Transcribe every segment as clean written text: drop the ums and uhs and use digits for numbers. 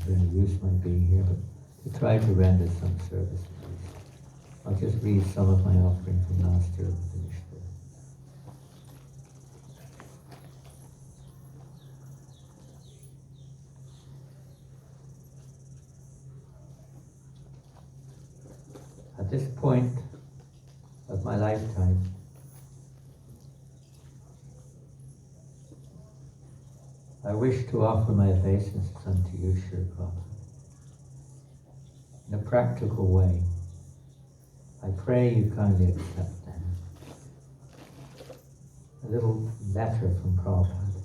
for any use my being here, but to try to render some service. I'll just read some of my offering from last year and finish there. At this point of my lifetime, I wish to offer my obeisances unto you, Srila Prabhupada, in a practical way. I pray you kindly accept them. A little letter from Prabhupada.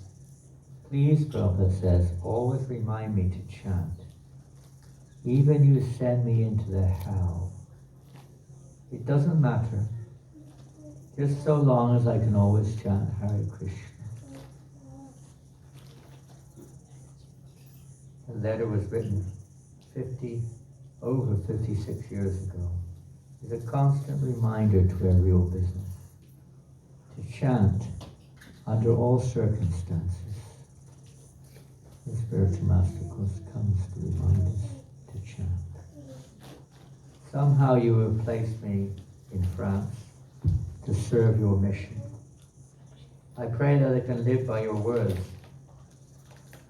Please, Prabhupada says, always remind me to chant. Even you send me into the hell. It doesn't matter, just so long as I can always chant Hare Krishna. The letter was written over 56 years ago. It's a constant reminder to our real business, to chant under all circumstances. The spiritual master, of course, comes to remind us to chant. Somehow you have placed me in France to serve your mission. I pray that I can live by your words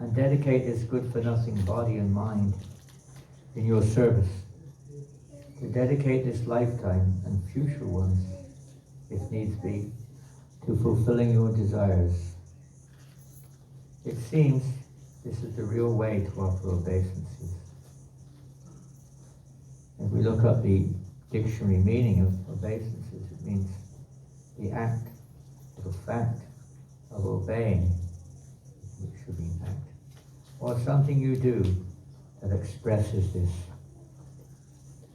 and dedicate this good-for-nothing body and mind in your service, to dedicate this lifetime and future ones, if needs be, to fulfilling your desires. It seems this is the real way to offer obeisances. If we look up the dictionary meaning of obeisances, it means the act, the fact of obeying, which should be an act, or something you do that expresses this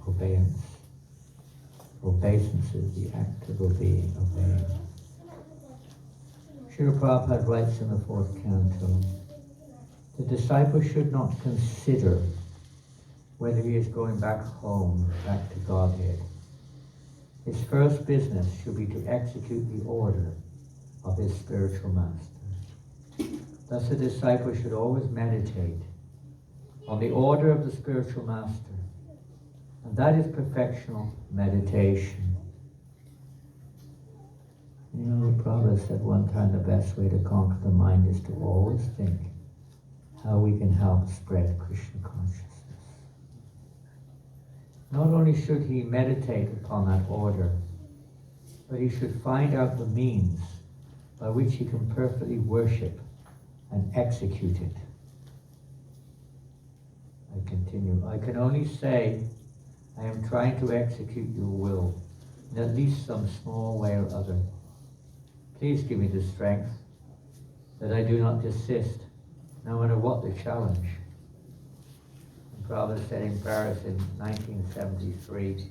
obeyance. Obeisance is the act of obeying. Srila Prabhupada writes in the 4th canto, the disciple should not consider whether he is going back home, back to Godhead. His first business should be to execute the order of his spiritual master. Thus a disciple should always meditate on the order of the spiritual master, and that is perfectional meditation. You know, Prabhupada said one time the best way to conquer the mind is to always think how we can help spread Krishna consciousness. Not only should he meditate upon that order, but he should find out the means by which he can perfectly worship and execute it. I continue. I can only say I am trying to execute your will in at least some small way or other. Please give me the strength that I do not desist, no matter what the challenge. And Prabhupada said in Paris in 1973,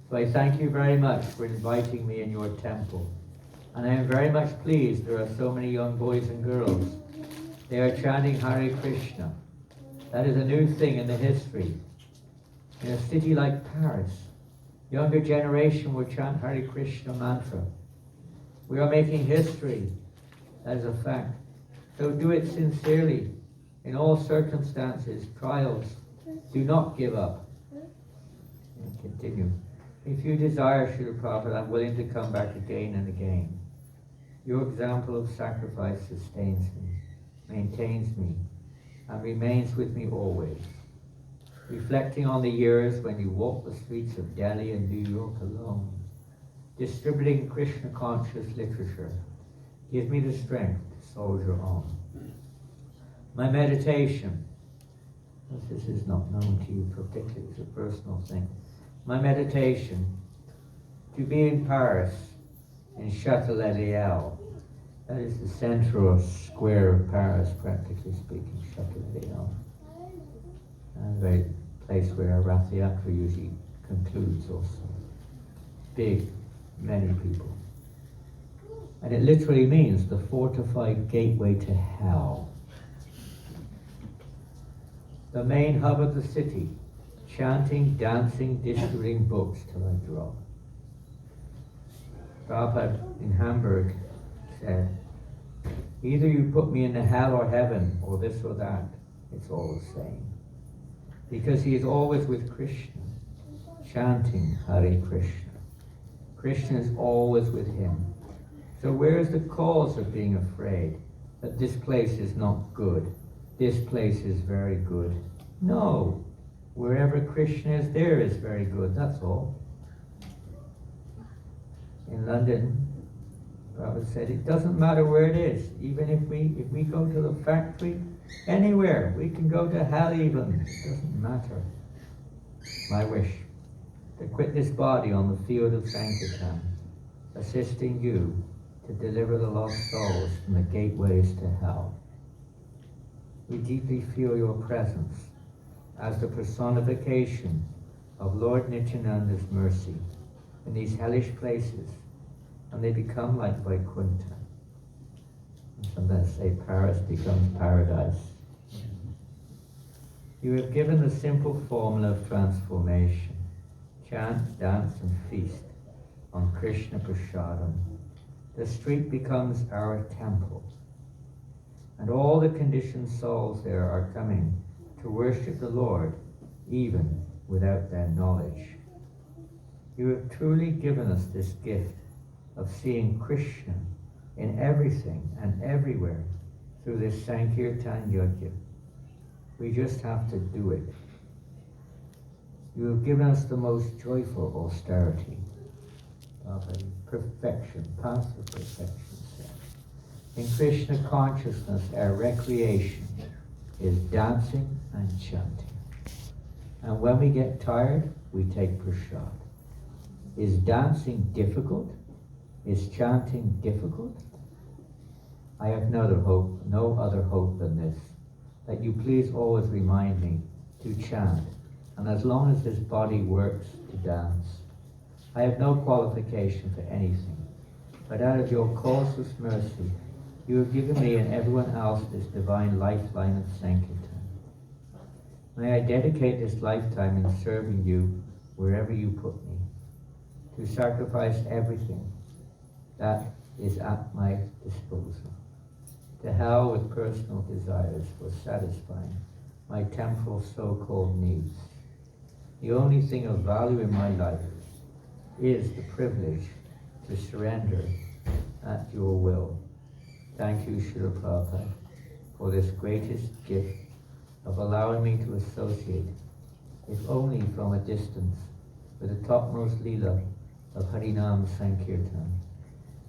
so I thank you very much for inviting me in your temple. And I am very much pleased there are so many young boys and girls. They are chanting Hare Krishna. That is a new thing in the history. In a city like Paris, younger generation will chant Hare Krishna mantra. We are making history. That is a fact. So do it sincerely. In all circumstances, trials, do not give up. And continue. If you desire, Srila Prabhupada, I'm willing to come back again and again. Your example of sacrifice sustains me, maintains me, and remains with me always. Reflecting on the years when you walked the streets of Delhi and New York alone, distributing Krishna-conscious literature, give me the strength to soldier on. My meditation, as this is not known to you particularly, it's a personal thing. My meditation, to be in Paris, in Châtelet-Léal, that is the center or square of Paris, practically speaking, Châtelet-Léal. And the place where our Rath Yatra usually concludes also. Big, many people. And it literally means the fortified gateway to hell. The main hub of the city, chanting, dancing, distributing books till I drop. Prabhupada in Hamburg said, either you put me in the hell or heaven, or this or that, it's all the same. because he is always with Krishna, chanting Hare Krishna. Krishna is always with him. So where is the cause of being afraid that this place is not good? This place is very good. No. Wherever Krishna is, there is very good. That's all. In London, Prabhupada said, it doesn't matter where it is. Even if we go to the factory, anywhere. We can go to hell even. It doesn't matter. My wish, to quit this body on the field of Sankirtan, assisting you to deliver the lost souls from the gateways to hell. We deeply feel your presence as the personification of Lord Nityananda's mercy in these hellish places, and they become like Vaikuntha. Sometimes say Paris becomes paradise. You have given the simple formula of transformation. Chant, dance, and feast on Krishna Prasadam. The street becomes our temple, and all the conditioned souls there are coming to worship the Lord, even without their knowledge. You have truly given us this gift of seeing Krishna in everything and everywhere through this Sankirtan Yajna. We just have to do it. You have given us the most joyful austerity, perfection, path of perfection. In Krishna consciousness, our recreation is dancing and chanting. And when we get tired, we take prasad. Is dancing difficult? Is chanting difficult? I have no other hope than this, that you please always remind me to chant, and as long as this body works, to dance. I have no qualification for anything, but out of your causeless mercy, you have given me and everyone else this divine lifeline of Sankirtan. May I dedicate this lifetime in serving you wherever you put me, to sacrifice everything that is at my disposal. To hell with personal desires for satisfying my temporal so-called needs. The only thing of value in my life is the privilege to surrender at your will. Thank you, Srila Prabhupada, for this greatest gift of allowing me to associate, if only from a distance, with the topmost Leela of Harinam Sankirtan.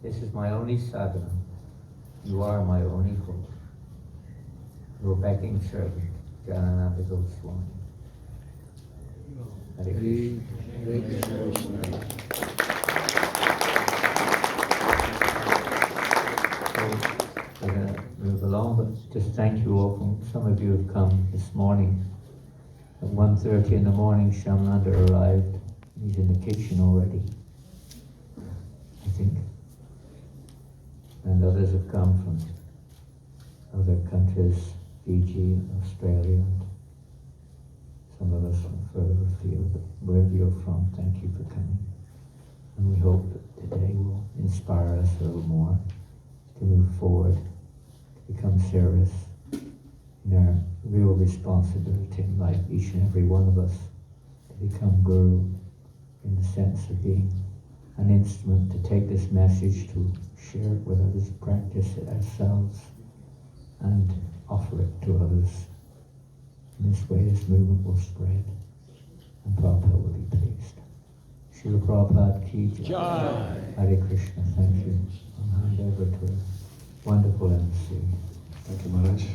This is my only sadhana. You are my only hope. Your begging servant, Janananda Goswami. Hare Krishna. We're going to move along, but just thank you all. Some of you have come this morning. At 1:30 in the morning, Janananda arrived. He's in the kitchen already, I think. And others have come from other countries, Fiji, Australia, and some of us from further afield. But wherever you're from, thank you for coming. And we hope that today will inspire us a little more to move forward, to become serious in our real responsibility in life, each and every one of us, to become Guru in the sense of being an instrument to take this message, to share it with others, practice it ourselves, and offer it to others. In this way, this movement will spread, and Prabhupada will be pleased. Srila Prabhupada ki jai. Hare Krishna. Thank you. I'll hand over to a wonderful MC. Thank you, Maharaj.